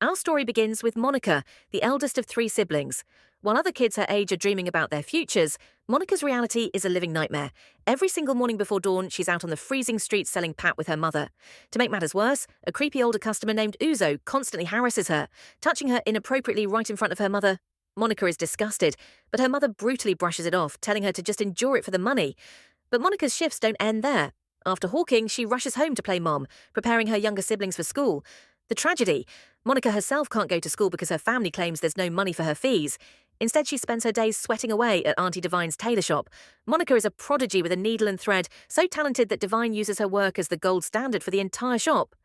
Our story begins with Monica, the eldest of three siblings. While other kids her age are dreaming about their futures, Monica's reality is a living nightmare. Every single morning before dawn, she's out on the freezing streets selling pat with her mother. To make matters worse, a creepy older customer named Uzo constantly harasses her, touching her inappropriately right in front of her mother. Monica is disgusted, but her mother brutally brushes it off, telling her to just endure it for the money. But Monica's shifts don't end there. After hawking, she rushes home to play mom, preparing her younger siblings for school. The tragedy: Monica herself can't go to school because her family claims there's no money for her fees. Instead, she spends her days sweating away at Auntie Divine's tailor shop. Monica is a prodigy with a needle and thread, so talented that Divine uses her work as the gold standard for the entire shop.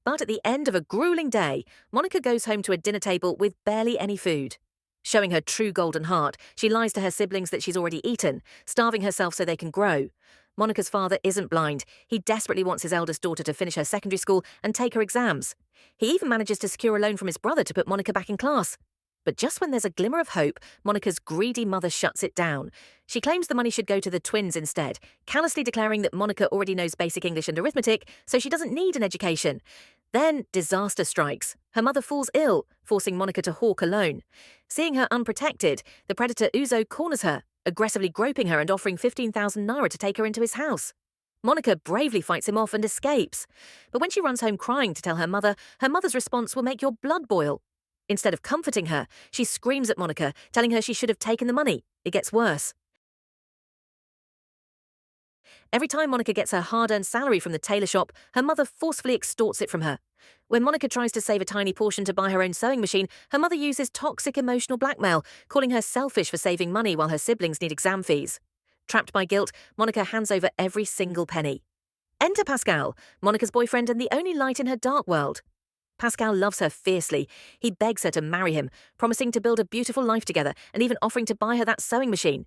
But at the end of a grueling day, Monica goes home to a dinner table with barely any food. Showing her true golden heart, she lies to her siblings that she's already eaten, starving herself so they can grow. Monica's father isn't blind. He desperately wants his eldest daughter to finish her secondary school and take her exams. He even manages to secure a loan from his brother to put Monica back in class. But just when there's a glimmer of hope, Monica's greedy mother shuts it down. She claims the money should go to the twins instead, callously declaring that Monica already knows basic English and arithmetic, so she doesn't need an education. Then disaster strikes. Her mother falls ill, forcing Monica to hawk alone. Seeing her unprotected, the predator Uzo corners her, aggressively groping her and offering 15,000 naira to take her into his house. Monica bravely fights him off and escapes. But when she runs home crying to tell her mother's response will make your blood boil. Instead of comforting her, she screams at Monica, telling her she should have taken the money. It gets worse. Every time Monica gets her hard-earned salary from the tailor shop, her mother forcefully extorts it from her. When Monica tries to save a tiny portion to buy her own sewing machine, her mother uses toxic emotional blackmail, calling her selfish for saving money while her siblings need exam fees. Trapped by guilt, Monica hands over every single penny. Enter Pascal, Monica's boyfriend and the only light in her dark world. Pascal loves her fiercely. He begs her to marry him, promising to build a beautiful life together and even offering to buy her that sewing machine.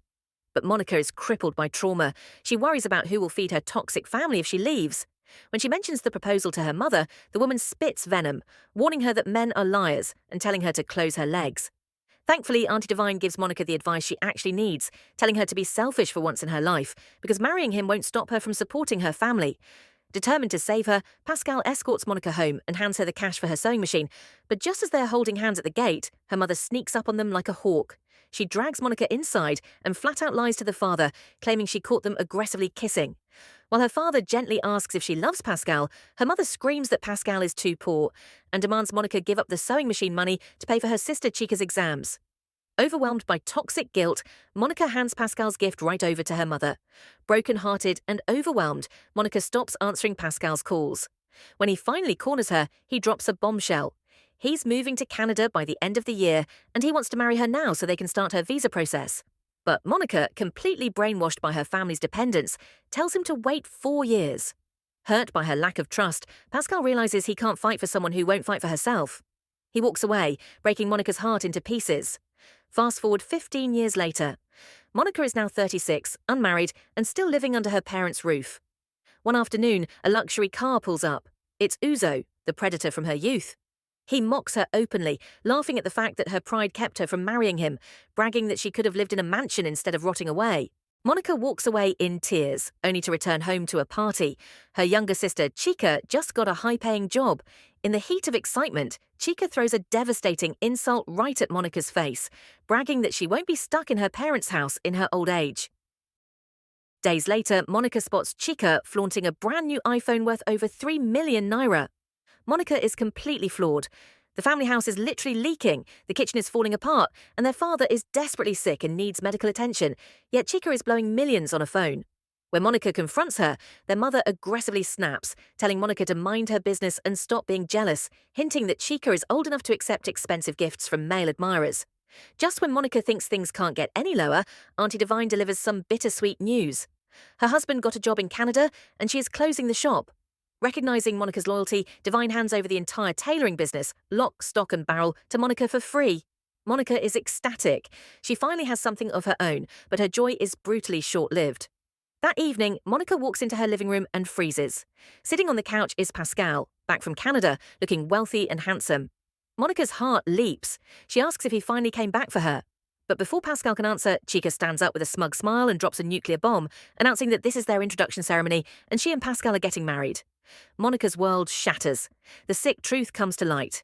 But Monica is crippled by trauma. She worries about who will feed her toxic family if she leaves. When she mentions the proposal to her mother, the woman spits venom, warning her that men are liars and telling her to close her legs. Thankfully, Auntie Divine gives Monica the advice she actually needs, telling her to be selfish for once in her life, because marrying him won't stop her from supporting her family. Determined to save her, Pascal escorts Monica home and hands her the cash for her sewing machine. But just as they're holding hands at the gate, her mother sneaks up on them like a hawk. She drags Monica inside and flat out lies to the father, claiming she caught them aggressively kissing. While her father gently asks if she loves Pascal, her mother screams that Pascal is too poor and demands Monica give up the sewing machine money to pay for her sister Chica's exams. Overwhelmed by toxic guilt, Monica hands Pascal's gift right over to her mother. Broken-hearted and overwhelmed, Monica stops answering Pascal's calls. When he finally corners her, he drops a bombshell. He's moving to Canada by the end of the year, and he wants to marry her now so they can start her visa process. But Monica, completely brainwashed by her family's dependence, tells him to wait 4 years. Hurt by her lack of trust, Pascal realizes he can't fight for someone who won't fight for herself. He walks away, breaking Monica's heart into pieces. Fast forward 15 years later. Monica is now 36, unmarried, and still living under her parents' roof. One afternoon, a luxury car pulls up. It's Uzo, the predator from her youth. He mocks her openly, laughing at the fact that her pride kept her from marrying him, bragging that she could have lived in a mansion instead of rotting away. Monica walks away in tears, only to return home to a party. Her younger sister, Chica, just got a high-paying job. In the heat of excitement, Chica throws a devastating insult right at Monica's face, bragging that she won't be stuck in her parents' house in her old age. Days later, Monica spots Chica flaunting a brand new iPhone worth over 3 million naira. Monica is completely floored. The family house is literally leaking, the kitchen is falling apart, and their father is desperately sick and needs medical attention, yet Chica is blowing millions on a phone. When Monica confronts her, their mother aggressively snaps, telling Monica to mind her business and stop being jealous, hinting that Chica is old enough to accept expensive gifts from male admirers. Just when Monica thinks things can't get any lower, Auntie Divine delivers some bittersweet news. Her husband got a job in Canada, and she is closing the shop. Recognizing Monica's loyalty, Divine hands over the entire tailoring business, lock, stock and barrel, to Monica for free. Monica is ecstatic. She finally has something of her own, but her joy is brutally short-lived. That evening, Monica walks into her living room and freezes. Sitting on the couch is Pascal, back from Canada, looking wealthy and handsome. Monica's heart leaps. She asks if he finally came back for her. But before Pascal can answer, Chica stands up with a smug smile and drops a nuclear bomb, announcing that this is their introduction ceremony and she and Pascal are getting married. Monica's world shatters. The sick truth comes to light.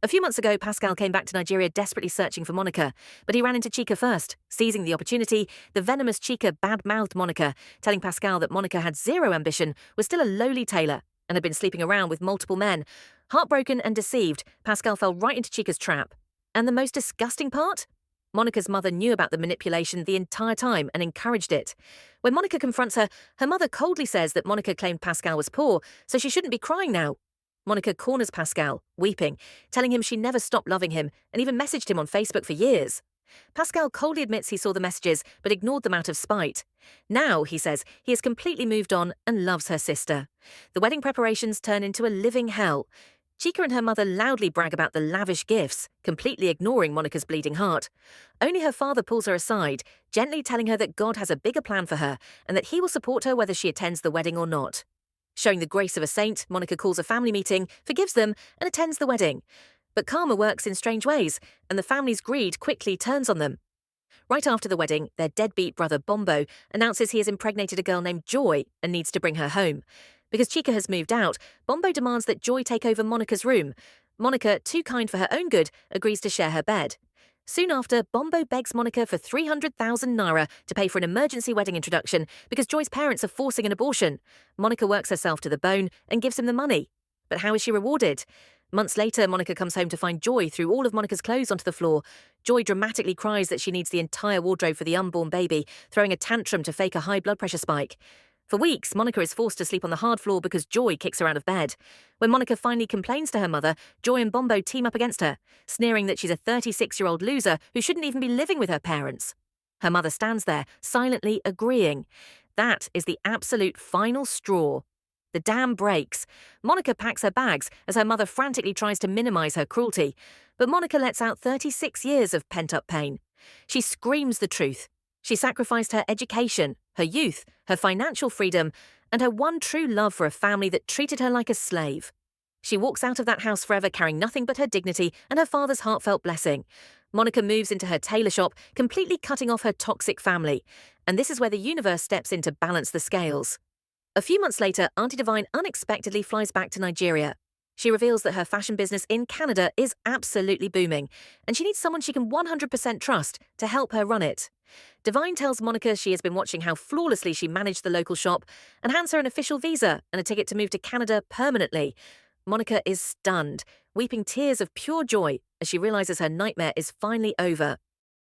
A few months ago, Pascal came back to Nigeria desperately searching for Monica, but he ran into Chika first. Seizing the opportunity, the venomous Chika bad-mouthed Monica, telling Pascal that Monica had zero ambition, was still a lowly tailor, and had been sleeping around with multiple men. Heartbroken and deceived, Pascal fell right into Chika's trap. And the most disgusting part? Monica's mother knew about the manipulation the entire time and encouraged it. When Monica confronts her, her mother coldly says that Monica claimed Pascal was poor, so she shouldn't be crying now. Monica corners Pascal, weeping, telling him she never stopped loving him and even messaged him on Facebook for years. Pascal coldly admits he saw the messages but ignored them out of spite. Now, he says, he has completely moved on and loves her sister. The wedding preparations turn into a living hell. Chika and her mother loudly brag about the lavish gifts, completely ignoring Monica's bleeding heart. Only her father pulls her aside, gently telling her that God has a bigger plan for her and that he will support her whether she attends the wedding or not. Showing the grace of a saint, Monica calls a family meeting, forgives them, and attends the wedding. But karma works in strange ways, and the family's greed quickly turns on them. Right after the wedding, their deadbeat brother Bombo announces he has impregnated a girl named Joy and needs to bring her home. Because Chika has moved out, Bombo demands that Joy take over Monica's room. Monica, too kind for her own good, agrees to share her bed. Soon after, Bombo begs Monica for 300,000 naira to pay for an emergency wedding introduction because Joy's parents are forcing an abortion. Monica works herself to the bone and gives him the money. But how is she rewarded? Months later, Monica comes home to find Joy threw all of Monica's clothes onto the floor. Joy dramatically cries that she needs the entire wardrobe for the unborn baby, throwing a tantrum to fake a high blood pressure spike. For weeks, Monica is forced to sleep on the hard floor because Joy kicks her out of bed. When Monica finally complains to her mother, Joy and Bombo team up against her, sneering that she's a 36-year-old loser who shouldn't even be living with her parents. Her mother stands there, silently agreeing. That is the absolute final straw. The dam breaks. Monica packs her bags as her mother frantically tries to minimize her cruelty. But Monica lets out 36 years of pent-up pain. She screams the truth. She sacrificed her education, her youth, her financial freedom, and her one true love for a family that treated her like a slave. She walks out of that house forever carrying nothing but her dignity and her father's heartfelt blessing. Monica moves into her tailor shop, completely cutting off her toxic family. And this is where the universe steps in to balance the scales. A few months later, Auntie Divine unexpectedly flies back to Nigeria. She reveals that her fashion business in Canada is absolutely booming, and she needs someone she can 100% trust to help her run it. Divine tells Monica she has been watching how flawlessly she managed the local shop and hands her an official visa and a ticket to move to Canada permanently. Monica is stunned, weeping tears of pure joy as she realizes her nightmare is finally over.